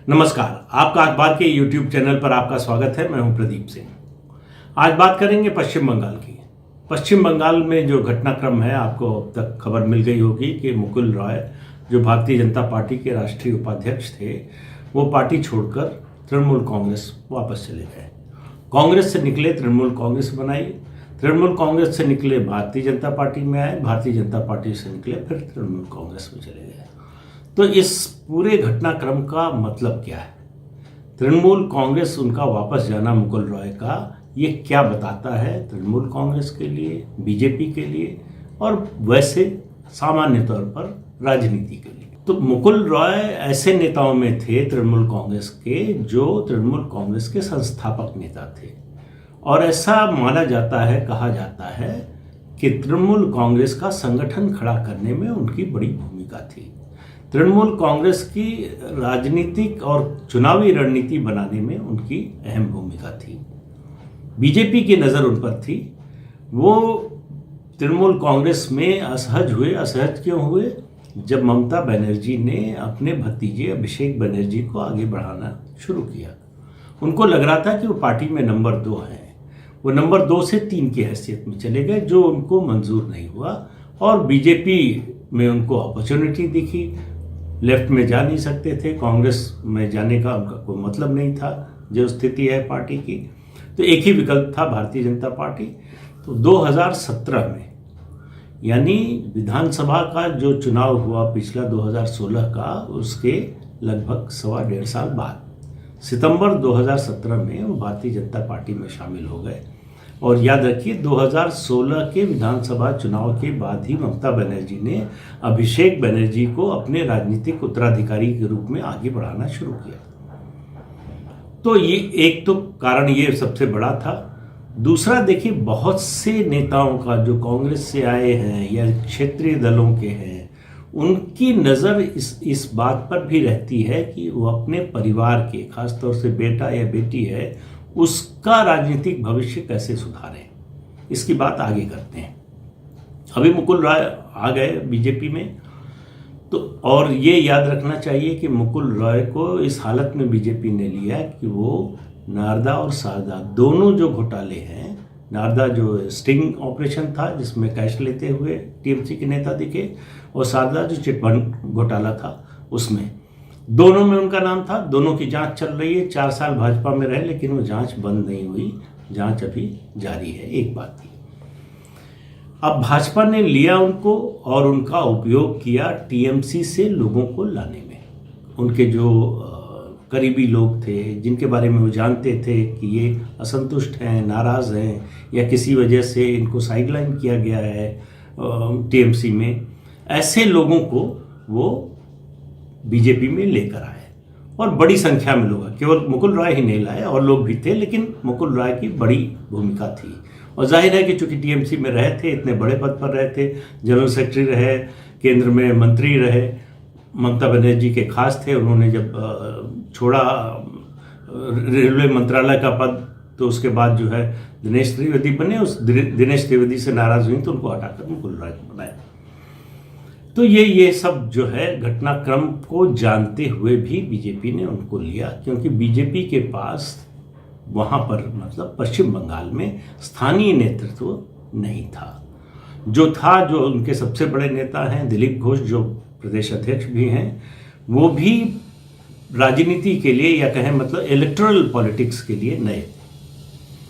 नमस्कार, आपका अखबार के YouTube चैनल पर आपका स्वागत है। मैं हूं प्रदीप सिंह। आज बात करेंगे पश्चिम बंगाल की। पश्चिम बंगाल में जो घटनाक्रम है, आपको अब तक खबर मिल गई होगी कि मुकुल रॉय जो भारतीय जनता पार्टी के राष्ट्रीय उपाध्यक्ष थे, वो पार्टी छोड़कर तृणमूल कांग्रेस वापस चले गए। कांग्रेस से निकले, तृणमूल कांग्रेस बनाई, तृणमूल कांग्रेस से निकले भारतीय जनता पार्टी में आए, भारतीय जनता पार्टी से निकले फिर तृणमूल कांग्रेस में चले गए। तो इस पूरे घटनाक्रम का मतलब क्या है? तृणमूल कांग्रेस, उनका वापस जाना मुकुल रॉय का, ये क्या बताता है तृणमूल कांग्रेस के लिए, बीजेपी के लिए और वैसे सामान्य तौर पर राजनीति के लिए? तो मुकुल रॉय ऐसे नेताओं में थे तृणमूल कांग्रेस के, जो तृणमूल कांग्रेस के संस्थापक नेता थे और ऐसा माना जाता है, कहा जाता है कि तृणमूल कांग्रेस का संगठन खड़ा करने में उनकी बड़ी भूमिका थी। तृणमूल कांग्रेस की राजनीतिक और चुनावी रणनीति बनाने में उनकी अहम भूमिका थी। बीजेपी की नज़र उन पर थी। वो तृणमूल कांग्रेस में असहज हुए। असहज क्यों हुए? जब ममता बनर्जी ने अपने भतीजे अभिषेक बनर्जी को आगे बढ़ाना शुरू किया। उनको लग रहा था कि वो पार्टी में नंबर 2 हैं। वो नंबर 2 से 3 की हैसियत में चले गए, जो उनको मंजूर नहीं हुआ और बीजेपी में उनको अपॉर्चुनिटी दिखी। लेफ्ट में जा नहीं सकते थे, कांग्रेस में जाने का उनका कोई मतलब नहीं था, जो स्थिति है पार्टी की। तो एक ही विकल्प था, भारतीय जनता पार्टी। तो 2017 में, यानी विधानसभा का जो चुनाव हुआ पिछला 2016 का, उसके लगभग 1.5 साल बाद सितंबर 2017 में वो भारतीय जनता पार्टी में शामिल हो गए। और याद रखिए, 2016 के विधानसभा चुनाव के बाद ही ममता बनर्जी ने अभिषेक बनर्जी को अपने राजनीतिक उत्तराधिकारी के रूप में आगे बढ़ाना शुरू किया। तो ये एक तो कारण ये सबसे बड़ा था। दूसरा, देखिए, बहुत से नेताओं का जो कांग्रेस से आए हैं या क्षेत्रीय दलों के हैं, उनकी नज़र इस बात पर भी रहती है कि वो अपने परिवार के, खासतौर से बेटा या बेटी है, उसका राजनीतिक भविष्य कैसे सुधारें। इसकी बात आगे करते हैं। अभी मुकुल रॉय आ गए बीजेपी में, तो और ये याद रखना चाहिए कि मुकुल रॉय को इस हालत में बीजेपी ने लिया कि वो नारदा और शारदा दोनों जो घोटाले हैं, नारदा जो स्टिंग ऑपरेशन था जिसमें कैश लेते हुए टीएमसी के नेता दिखे, और शारदा जो चिटफंड घोटाला था उसमें, दोनों में उनका नाम था। दोनों की जांच चल रही है। 4 साल भाजपा में रहे, लेकिन वो जांच बंद नहीं हुई, जांच अभी जारी है। एक बात थी। अब भाजपा ने लिया उनको और उनका उपयोग किया टीएमसी से लोगों को लाने में। उनके जो करीबी लोग थे, जिनके बारे में वो जानते थे कि ये असंतुष्ट हैं, नाराज़ हैं, या किसी वजह से इनको साइडलाइन किया गया है टीएमसी में, ऐसे लोगों को वो बीजेपी में लेकर आए। और बड़ी संख्या में लोग, केवल मुकुल रॉय ही नहीं लाए, और लोग भी थे, लेकिन मुकुल रॉय की बड़ी भूमिका थी। और जाहिर है कि चूंकि टीएमसी में रहे थे, इतने बड़े पद पर रहे थे, जनरल सेक्रेटरी रहे, केंद्र में मंत्री रहे, ममता बनर्जी के खास थे। उन्होंने जब छोड़ा रेलवे मंत्रालय का पद, तो उसके बाद जो है दिनेश त्रिवेदी बने। उस दिनेश त्रिवेदी से नाराज हुई तो उनको हटाकर मुकुल रॉय को बनाया। तो ये सब जो है घटनाक्रम को जानते हुए भी बीजेपी ने उनको लिया, क्योंकि बीजेपी के पास वहाँ पर, मतलब पश्चिम बंगाल में, स्थानीय नेतृत्व नहीं था। जो था, जो उनके सबसे बड़े नेता हैं दिलीप घोष, जो प्रदेश अध्यक्ष भी हैं, वो भी राजनीति के लिए, या कहें मतलब इलेक्टोरल पॉलिटिक्स के लिए नए।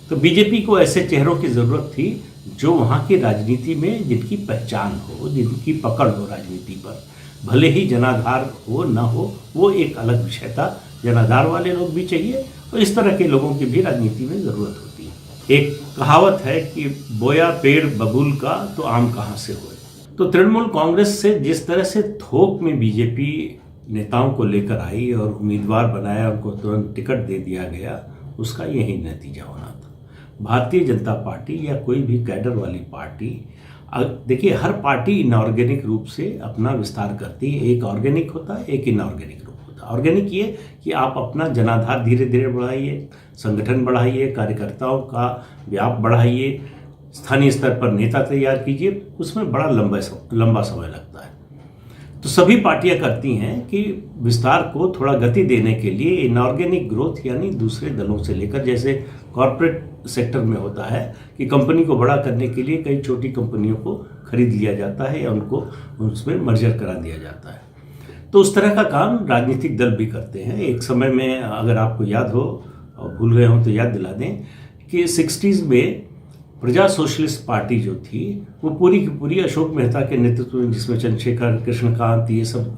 तो बीजेपी को ऐसे चेहरों की ज़रूरत थी जो वहाँ की राजनीति में, जिनकी पहचान हो, जिनकी पकड़ हो राजनीति पर। भले ही जनाधार हो न हो, वो एक अलग विषय था। जनाधार वाले लोग भी चाहिए, और इस तरह के लोगों की भी राजनीति में ज़रूरत होती है। एक कहावत है कि बोया पेड़ बबूल का तो आम कहाँ से होए। तो तृणमूल कांग्रेस से जिस तरह से थोक में बीजेपी नेताओं को लेकर आई और उम्मीदवार बनाया, उनको तुरंत टिकट दे दिया गया, उसका यही नतीजा होना था। भारतीय जनता पार्टी या कोई भी कैडर वाली पार्टी, देखिए, हर पार्टी इनऑर्गेनिक रूप से अपना विस्तार करती है। एक ऑर्गेनिक होता है, एक इनऑर्गेनिक रूप होता है। ऑर्गेनिक ये कि आप अपना जनाधार धीरे धीरे बढ़ाइए, संगठन बढ़ाइए, कार्यकर्ताओं का व्याप बढ़ाइए, स्थानीय स्तर पर नेता तैयार कीजिए। उसमें बड़ा लंबा समय लगता है। तो सभी पार्टियां करती हैं कि विस्तार को थोड़ा गति देने के लिए इनऑर्गेनिक ग्रोथ यानी दूसरे दलों से लेकर, जैसे कॉरपोरेट सेक्टर में होता है कि कंपनी को बड़ा करने के लिए कई छोटी कंपनियों को खरीद लिया जाता है या उनको उसमें मर्जर करा दिया जाता है। तो उस तरह का काम राजनीतिक दल भी करते हैं। एक समय में, अगर आपको याद हो और भूल गए हो तो याद दिला दें कि 60s में प्रजा सोशलिस्ट पार्टी जो थी वो पूरी की पूरी अशोक मेहता के नेतृत्व में, जिसमें चंद्रशेखर, कृष्णकांत, ये सब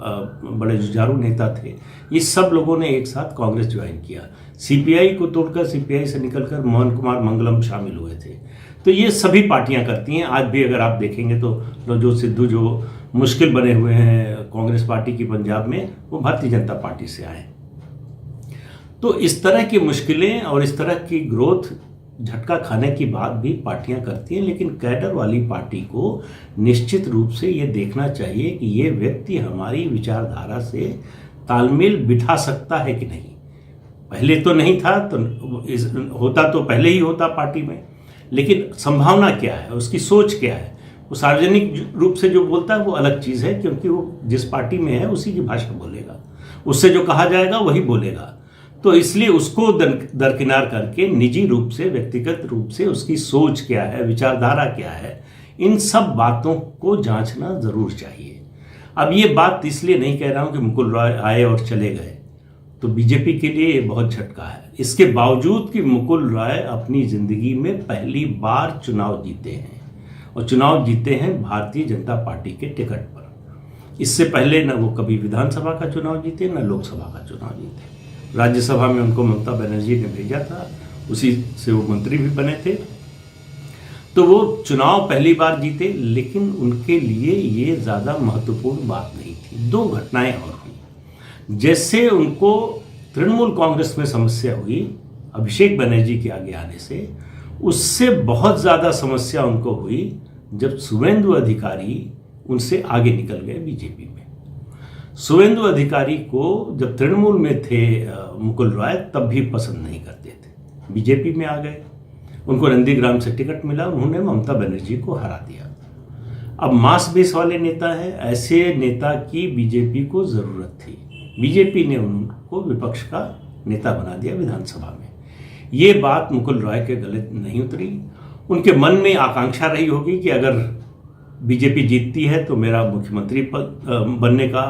बड़े जुझारू नेता थे, ये सब लोगों ने एक साथ कांग्रेस ज्वाइन किया। सीपीआई को तोड़कर, सीपीआई से निकलकर मोहन कुमार मंगलम शामिल हुए थे। तो ये सभी पार्टियां करती हैं। आज भी अगर आप देखेंगे तो नवजोत सिद्धू जो मुश्किल बने हुए हैं कांग्रेस पार्टी की पंजाब में, वो भारतीय जनता पार्टी से आए। तो इस तरह की मुश्किलें और इस तरह की ग्रोथ झटका खाने की बात भी पार्टियां करती हैं, लेकिन कैडर वाली पार्टी को निश्चित रूप से ये देखना चाहिए कि ये व्यक्ति हमारी विचारधारा से तालमेल बिठा सकता है कि नहीं। पहले तो नहीं था, तो होता तो पहले ही होता पार्टी में, लेकिन संभावना क्या है, उसकी सोच क्या है। वो सार्वजनिक रूप से जो बोलता है वो अलग चीज़ है, क्योंकि वो जिस पार्टी में है उसी की भाषा बोलेगा, उससे जो कहा जाएगा वही बोलेगा। तो इसलिए उसको दरकिनार करके निजी रूप से, व्यक्तिगत रूप से उसकी सोच क्या है, विचारधारा क्या है, इन सब बातों को जांचना जरूर चाहिए। अब ये बात इसलिए नहीं कह रहा हूं कि मुकुल रॉय आए और चले गए, तो बीजेपी के लिए ये बहुत झटका है। इसके बावजूद कि मुकुल रॉय अपनी जिंदगी में पहली बार चुनाव जीते हैं, और चुनाव जीते हैं भारतीय जनता पार्टी के टिकट पर। इससे पहले न वो कभी विधानसभा का चुनाव जीते, न लोकसभा का चुनाव जीते। राज्यसभा में उनको ममता बनर्जी ने भेजा था, उसी से वो मंत्री भी बने थे। तो वो चुनाव पहली बार जीते, लेकिन उनके लिए ये ज़्यादा महत्वपूर्ण बात नहीं थी। दो घटनाएं और हुई। जैसे उनको तृणमूल कांग्रेस में समस्या हुई अभिषेक बनर्जी के आगे आने से, उससे बहुत ज़्यादा समस्या उनको हुई जब शुवेंदु अधिकारी उनसे आगे निकल गए बीजेपी में। शुवेंदु अधिकारी को जब तृणमूल में थे मुकुल रॉय, तब भी पसंद नहीं करते थे। बीजेपी में आ गए, उनको नंदीग्राम से टिकट मिला, उन्होंने ममता बनर्जी को हरा दिया। अब मास बेस वाले नेता हैं, ऐसे नेता की बीजेपी को ज़रूरत थी। बीजेपी ने उनको विपक्ष का नेता बना दिया विधानसभा में। ये बात मुकुल रॉय के गले नहीं उतरी। उनके मन में आकांक्षा रही होगी कि अगर बीजेपी जीतती है तो मेरा मुख्यमंत्री पद बनने का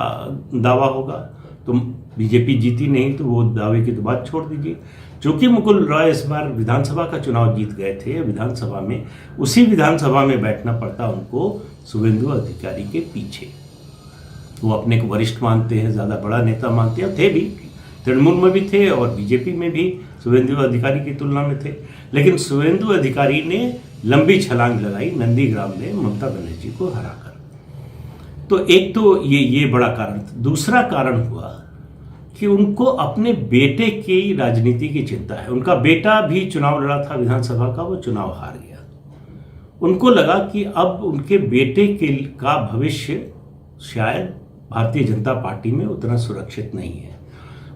दावा होगा। तो बीजेपी जीती नहीं तो वो दावे की तो बात छोड़ दीजिए। चूंकि मुकुल रॉय इस बार विधानसभा का चुनाव जीत गए थे, विधानसभा में, उसी विधानसभा में बैठना पड़ता उनको शुवेंदु अधिकारी के पीछे। वो अपने को वरिष्ठ मानते हैं, ज़्यादा बड़ा नेता मानते हैं, थे भी, तृणमूल में भी थे और बीजेपी में भी शुवेंदु अधिकारी की तुलना में थे। लेकिन शुवेंदु अधिकारी ने लंबी छलांग लगाई नंदीग्राम में ममता बनर्जी को हराकर। तो एक तो ये बड़ा कारण था। दूसरा कारण हुआ कि उनको अपने बेटे की राजनीति की चिंता है। उनका बेटा भी चुनाव लड़ा था विधानसभा का, वो चुनाव हार गया। उनको लगा कि अब उनके बेटे का भविष्य शायद भारतीय जनता पार्टी में उतना सुरक्षित नहीं है।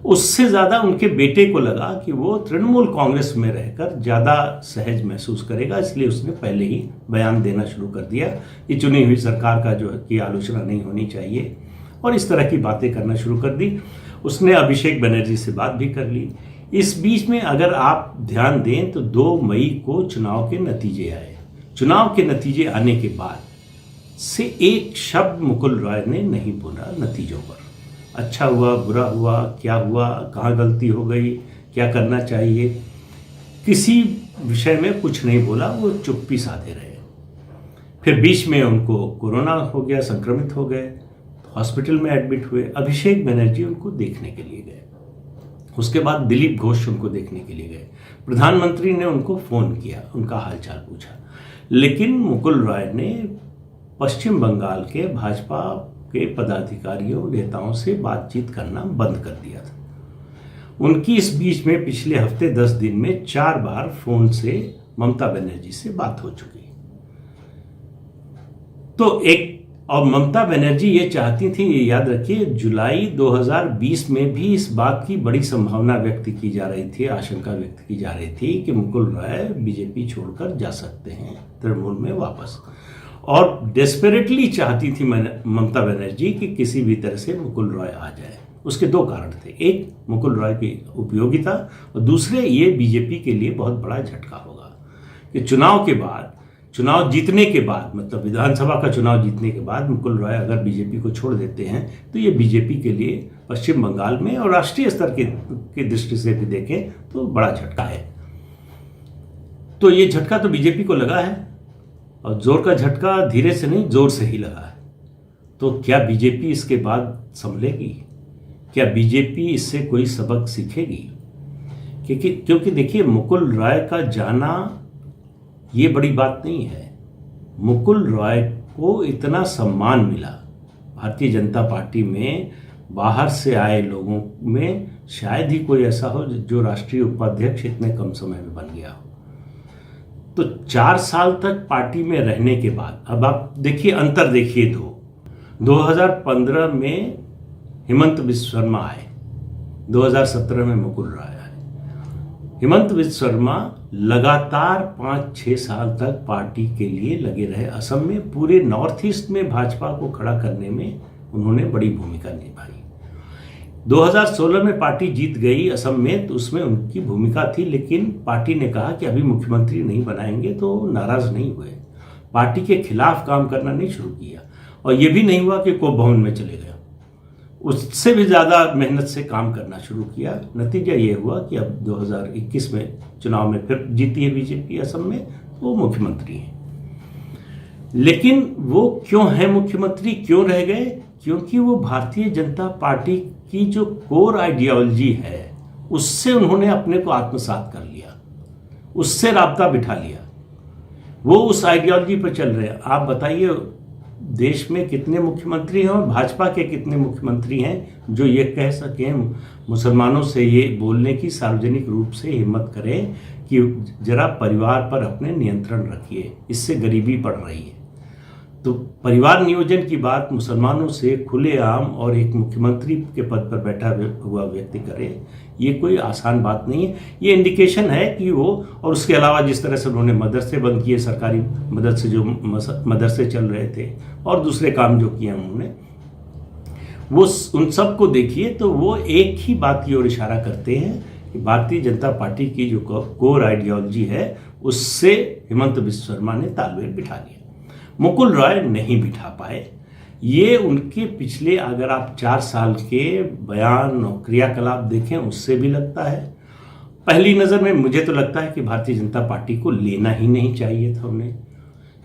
उससे ज़्यादा उनके बेटे को लगा कि वो तृणमूल कांग्रेस में रहकर ज़्यादा सहज महसूस करेगा, इसलिए उसने पहले ही बयान देना शुरू कर दिया कि चुनी हुई सरकार का जो है की आलोचना नहीं होनी चाहिए, और इस तरह की बातें करना शुरू कर दी। उसने अभिषेक बनर्जी से बात भी कर ली। इस बीच में अगर आप ध्यान दें तो 2 मई को चुनाव के नतीजे आए। चुनाव के नतीजे आने के बाद से एक शब्द मुकुल रॉय ने नहीं बोला नतीजों पर। अच्छा हुआ, बुरा हुआ, क्या हुआ, कहाँ गलती हो गई, क्या करना चाहिए, किसी विषय में कुछ नहीं बोला। वो चुप्पी साधे रहे। फिर बीच में उनको कोरोना हो गया, संक्रमित हो गए, हॉस्पिटल में एडमिट हुए। अभिषेक बनर्जी उनको देखने के लिए गए। उसके बाद दिलीप घोष उनको देखने के लिए गए। प्रधानमंत्री ने उनको फ़ोन किया, उनका हालचाल पूछा। लेकिन मुकुल रॉय ने पश्चिम बंगाल के भाजपा के पदाधिकारियों, नेताओं से बातचीत करना बंद कर दिया था। उनकी इस बीच में पिछले हफ्ते 10 दिन में 4 बार फोन से ममता बनर्जी से बात हो चुकी। तो और ममता बनर्जी ये चाहती थी, ये याद रखिए, जुलाई 2020 में भी इस बात की बड़ी संभावना व्यक्त की जा रही थी, आशंका व्यक्त की जा रही थी कि मुकुल रॉय बीजेपी छोड़कर जा सकते हैं तृणमूल में वापस। और डेस्परेटली चाहती थी ममता बनर्जी कि किसी भी तरह से मुकुल रॉय आ जाए। उसके दो कारण थे, एक मुकुल रॉय की उपयोगिता और दूसरे ये बीजेपी के लिए बहुत बड़ा झटका होगा कि चुनाव के बाद, चुनाव जीतने के बाद, मतलब विधानसभा का चुनाव जीतने के बाद मुकुल रॉय अगर बीजेपी को छोड़ देते हैं तो ये बीजेपी के लिए पश्चिम बंगाल में और राष्ट्रीय स्तर की दृष्टि से भी देखें तो बड़ा झटका है। तो ये झटका तो बीजेपी को लगा है और जोर का झटका धीरे से नहीं, जोर से ही लगा है। तो क्या बीजेपी इसके बाद संभलेगी? क्या बीजेपी इससे कोई सबक सीखेगी? क्योंकि देखिए, मुकुल रॉय का जाना ये बड़ी बात नहीं है। मुकुल रॉय को इतना सम्मान मिला भारतीय जनता पार्टी में, बाहर से आए लोगों में शायद ही कोई ऐसा हो जो राष्ट्रीय उपाध्यक्ष इतने कम समय में बन गया हो। तो 4 साल तक पार्टी में रहने के बाद अब आप देखिए, अंतर देखिए। 2015 में हेमंत बिस्व शर्मा आए, 2017 में मुकुल रॉय आए। हेमंत बिस्व शर्मा लगातार 5-6 साल तक पार्टी के लिए लगे रहे। असम में पूरे नॉर्थ ईस्ट में भाजपा को खड़ा करने में उन्होंने बड़ी भूमिका निभाई। 2016 में पार्टी जीत गई असम में, तो उसमें उनकी भूमिका थी, लेकिन पार्टी ने कहा कि अभी मुख्यमंत्री नहीं बनाएंगे, तो नाराज नहीं हुए। पार्टी के खिलाफ काम करना नहीं शुरू किया और यह भी नहीं हुआ कि कोप भवन में चले गए, उससे भी ज़्यादा मेहनत से काम करना शुरू किया। नतीजा ये हुआ कि अब 2021 में चुनाव में फिर जीती है बीजेपी असम में, तो वो मुख्यमंत्री हैं। लेकिन वो क्यों है मुख्यमंत्री, क्यों रह गए? क्योंकि वो भारतीय जनता पार्टी की जो कोर आइडियोलॉजी है उससे उन्होंने अपने को आत्मसात कर लिया, उससे राब्ता बिठा लिया। वो उस आइडियोलॉजी पर चल रहे हैं। आप बताइए, देश में कितने मुख्यमंत्री हैं और भाजपा के कितने मुख्यमंत्री हैं जो ये कह सकें, मुसलमानों से ये बोलने की सार्वजनिक रूप से हिम्मत करें कि जरा परिवार पर अपने नियंत्रण रखिए, इससे गरीबी बढ़ रही है। तो परिवार नियोजन की बात मुसलमानों से खुलेआम और एक मुख्यमंत्री के पद पर बैठा हुआ व्यक्ति करे, ये कोई आसान बात नहीं है। ये इंडिकेशन है कि वो, और उसके अलावा जिस तरह से उन्होंने मदरसे बंद किए, सरकारी मदद से जो मदरसे चल रहे थे और दूसरे काम जो किए उन्होंने, वो उन सब को देखिए तो वो एक ही बात की ओर इशारा करते हैं कि भारतीय जनता पार्टी की जो कोर आइडियोलॉजी है उससे हेमंत बिस्व शर्मा ने तालमेल बिठा लिया। मुकुल रॉय नहीं बिठा पाए। ये उनके पिछले, अगर आप 4 साल के बयान और क्रियाकलाप देखें उससे भी लगता है। पहली नज़र में मुझे तो लगता है कि भारतीय जनता पार्टी को लेना ही नहीं चाहिए था उन्हें,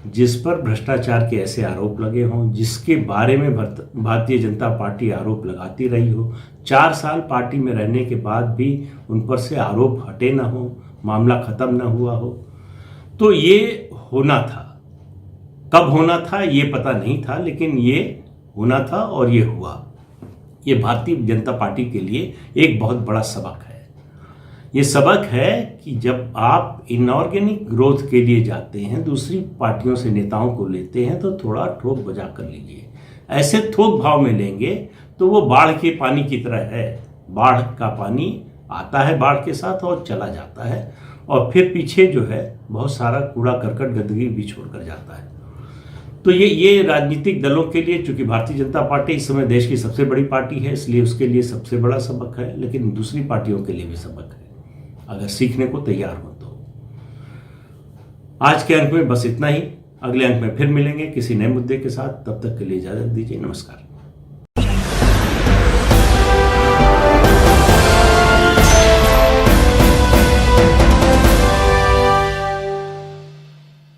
जिस पर भ्रष्टाचार के ऐसे आरोप लगे हों, जिसके बारे में भारतीय जनता पार्टी आरोप लगाती रही हो। 4 साल पार्टी में रहने के बाद भी उन पर से आरोप हटे ना हो, मामला खत्म ना हुआ हो। तो ये होना था। कब होना था ये पता नहीं था, लेकिन ये होना था और ये हुआ। ये भारतीय जनता पार्टी के लिए एक बहुत बड़ा सबक है। ये सबक है कि जब आप इनऑर्गेनिक ग्रोथ के लिए जाते हैं, दूसरी पार्टियों से नेताओं को लेते हैं, तो थोड़ा ठोक बजा कर लीजिए। ऐसे थोक भाव में लेंगे तो वो बाढ़ के पानी की तरह है। बाढ़ का पानी आता है बाढ़ के साथ और चला जाता है, और फिर पीछे जो है बहुत सारा कूड़ा करकट गंदगी भी छोड़ कर जाता है। तो ये राजनीतिक दलों के लिए, चूंकि भारतीय जनता पार्टी इस समय देश की सबसे बड़ी पार्टी है, इसलिए उसके लिए सबसे बड़ा सबक है, लेकिन दूसरी पार्टियों के लिए भी सबक है, अगर सीखने को तैयार हो तो। आज के अंक में बस इतना ही। अगले अंक में फिर मिलेंगे किसी नए मुद्दे के साथ। तब तक के लिए इजाजत दीजिए। नमस्कार।